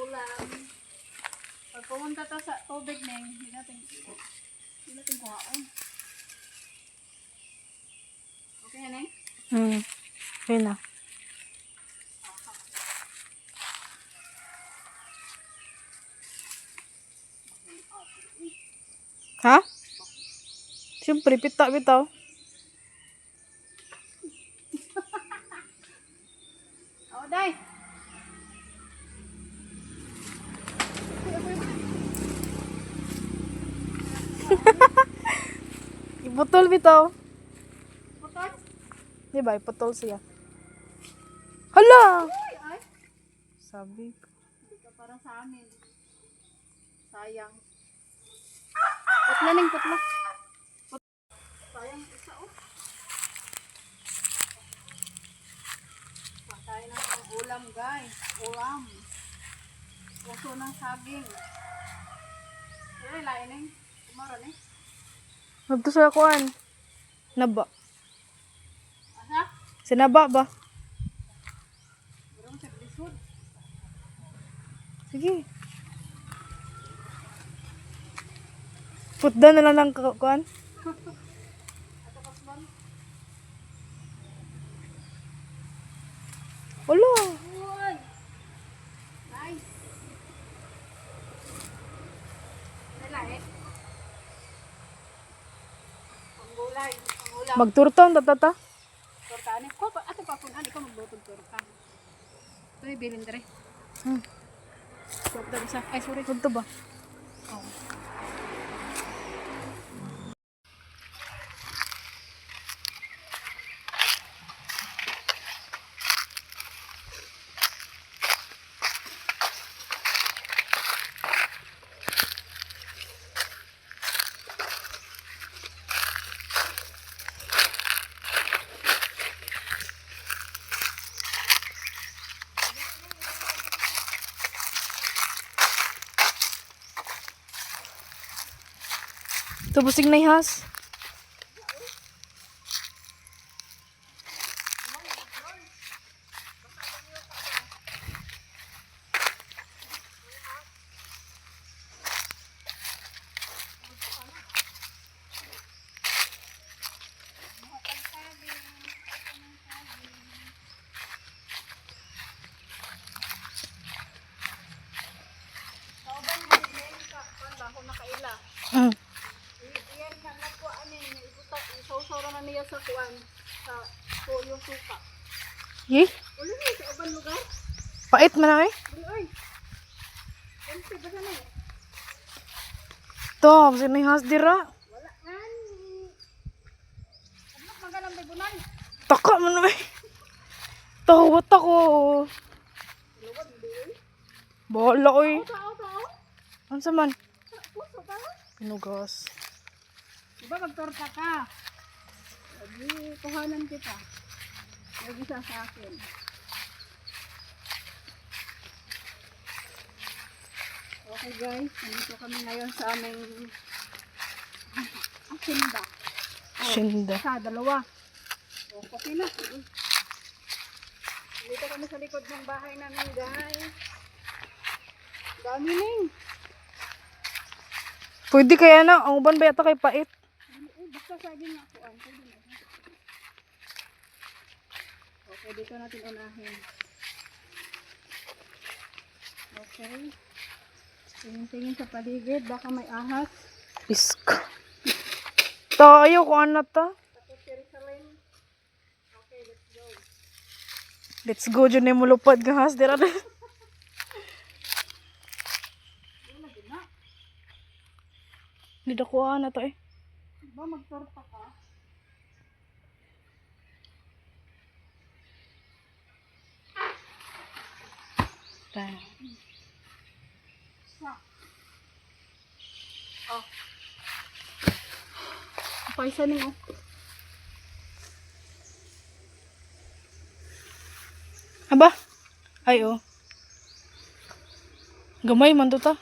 ulam. Pag pumunta to sa tubig neng, hindi natin kuhaon. Okay na neng? Yun na. Ha? Siyempre, bitaw. Oo, day. Iputol bitaw. Putol? Di ba? Iputol siya. Hala! Ay, ay. Sabi ko. Hindi ka para sa amin. Sayang. Putla neng, putla. Sayang isa, oh. Patayin na ang ulam, guys. Ulam. Puso ng saging. Pero lain neng. Kumaron eh. Nagto sa kuan. Naba. Asa? Sinaba ba? Pero sa lisod. Sige. Putda na lang ng kuan. Ato kasman. Wala. Uy! Nice! Nalain. Panggulay. Pangulam. Magturton tatata. Torta ani ko ato pa kun ani ko maglutog torta. Ito ay bilin dire. Torta isa. Ay sorry. Putda ba? Oh. Tubusig na ihas. Kauban mo din ka panda ko nakaila. Iyan ka na ko ani ibutak isaw-saw na niya sa kuan sa toyo suka. Yeh. Ulo ni sa uban lugar. Pait man na eh. Ulo ay.Ente ba na eh? To, busig na ihas dira. Wala man. Ano magalang bibunan? Taka man na eh. Tawat ako. Luwag din. Bahala ko eh. Tao. Ano sa man? Puso ba? Pinugas. Diba magtorta ka? Lagi, kuhanan kita. Lagi sa akin. Okay guys, nandito kami ngayon sa aming asinda. Shinda. Sa dalawa. O, okay na. Nandito kami sa likod ng bahay namin guys. Dami ning. Pwede kaya na. Ang uban ba yata kay pait? Basta saging nga ako. Okay, dito natin unahin. Okay. Tingin-tingin sa paligid. Baka may ahas. Isk. Tayo kung ano ta. Tapos si Rizalyn. Okay, let's go. Let's go dyan na mulupad ka has. Dira na. Wala din na. Hindi na kuha na to eh. Diba magtorta ka? Tayo. Sa. Oh. Paisa ning oh. Aba? Ay oh. Gamay man to ta.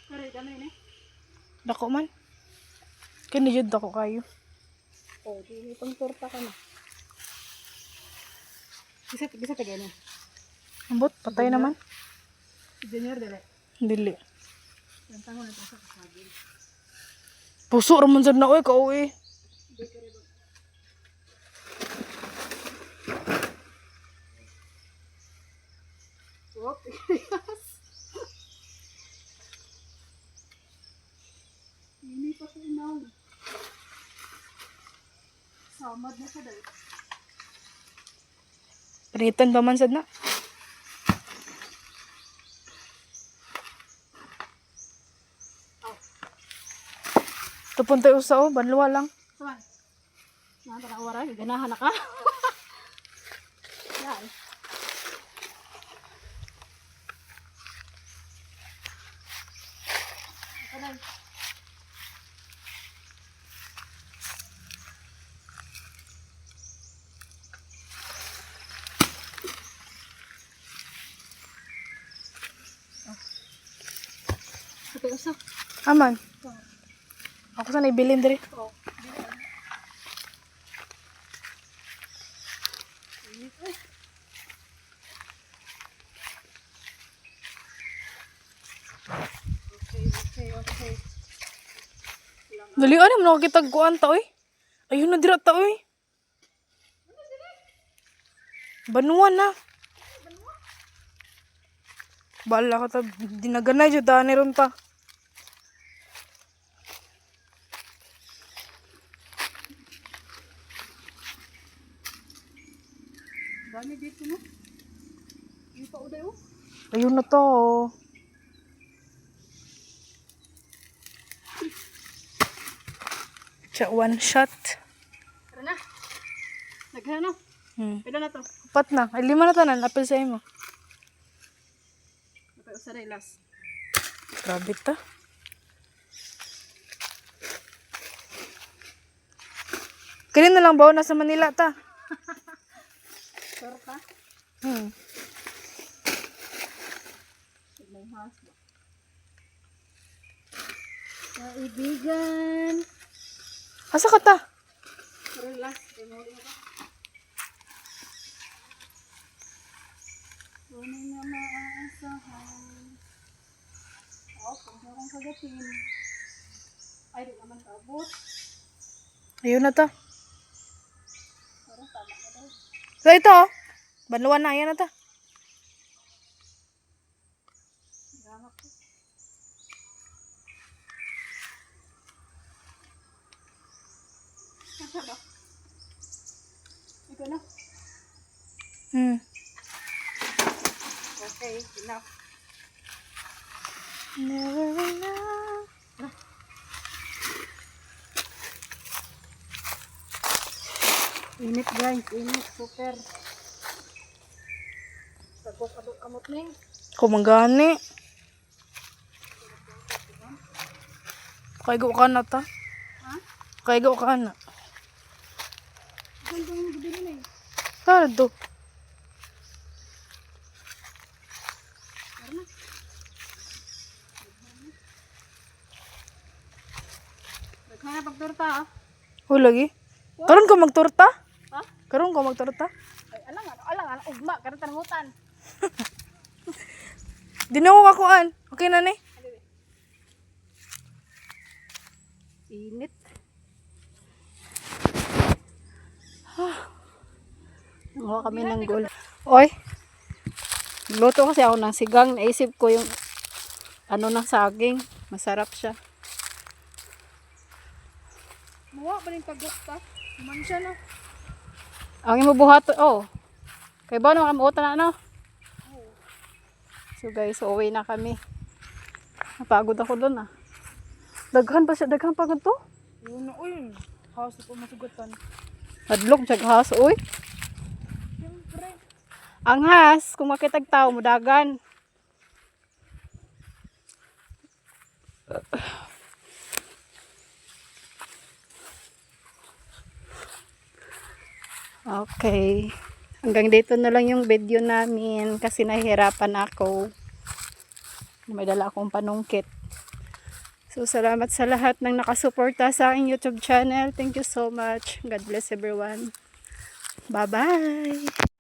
Pero gamay na. Dako man. Kani jud dako kayo. Oh, di pang torta ka na. Bisa tagay na. Ambot, patay naman. Junior, dili. Dili. Ang tango na ito sa kasabi. Puso raman sad na oy kauwi. Wop. Ini pa ko inaw. Samad na siya dahil. Panitan pa man sad na. Tupon tayo usa oh, banluwa lang. Saman. Nanta na waray, ganahan na ka. Yan. Aray. Ito usap. Aman. Ako sana ibilin diri. Oh. Okay. Dali ano mo nakakita kuan ta oy. Ayun na dira ta oy. Banuan na. Bala ka ta dinaganay jud ta ni ron ta. Dami dito no. Hindi pa uday oh. Ayun na to. Siya one shot. Tara na. Naghan na. Pila na to. 4 na. Ay 5 na tanan apil sa imo. Napay usaray last. Grabe ta. Kani na lang ba nasa Manila ta? Sure ka? May house ba? Kaibigan. Asa ka ta? Tara last. Ay mo rin ako. Tunay na maaasahan. Oo, kung meron kagatin. Ay, di naman kaabot. Ayun na ta. Pero tama na daw. So ito oh. Banluan na, ayan na ta. Gamak ko. Nasa ba? Ikaw na. Okay, enough. Never enough. Init guys, init, super. Tagok kamot na yun. Kumagani. Kaigo ka na ta. Ha? Kaigo ka na. Ganda yung gabi na eh. Tardo. Tara na. Daghan na pagturta ah. Lagi. Karon ko magtorta? Ha? Karon ko magtorta? Ay, alang, ugma, karon tangutan. Di na ko kakuan. Okay na ni. Init. Nanguha kami ng gul. Oy. Luto kasi ako ng sigang. Naisip ko yung ano ng saging. Masarap siya. Mawa ba rin pagkakta? Man siya na. Ang imo buhat, oh. Kay ba naman kamuutan na, ano? So guys, uwi na kami. Napagod ako doon, ah. Daghan pa siya, daghan pagod to. Yun na, uy. House ko masugatan. Hadlok, jag has, uy. Siyempre. Ang has, kung makitag tao, mudagan. Okay. Hanggang dito na lang yung video namin kasi nahihirapan ako. May dala akong panungkit. So, salamat sa lahat ng nakasuporta sa aking YouTube channel. Thank you so much. God bless everyone. Bye-bye!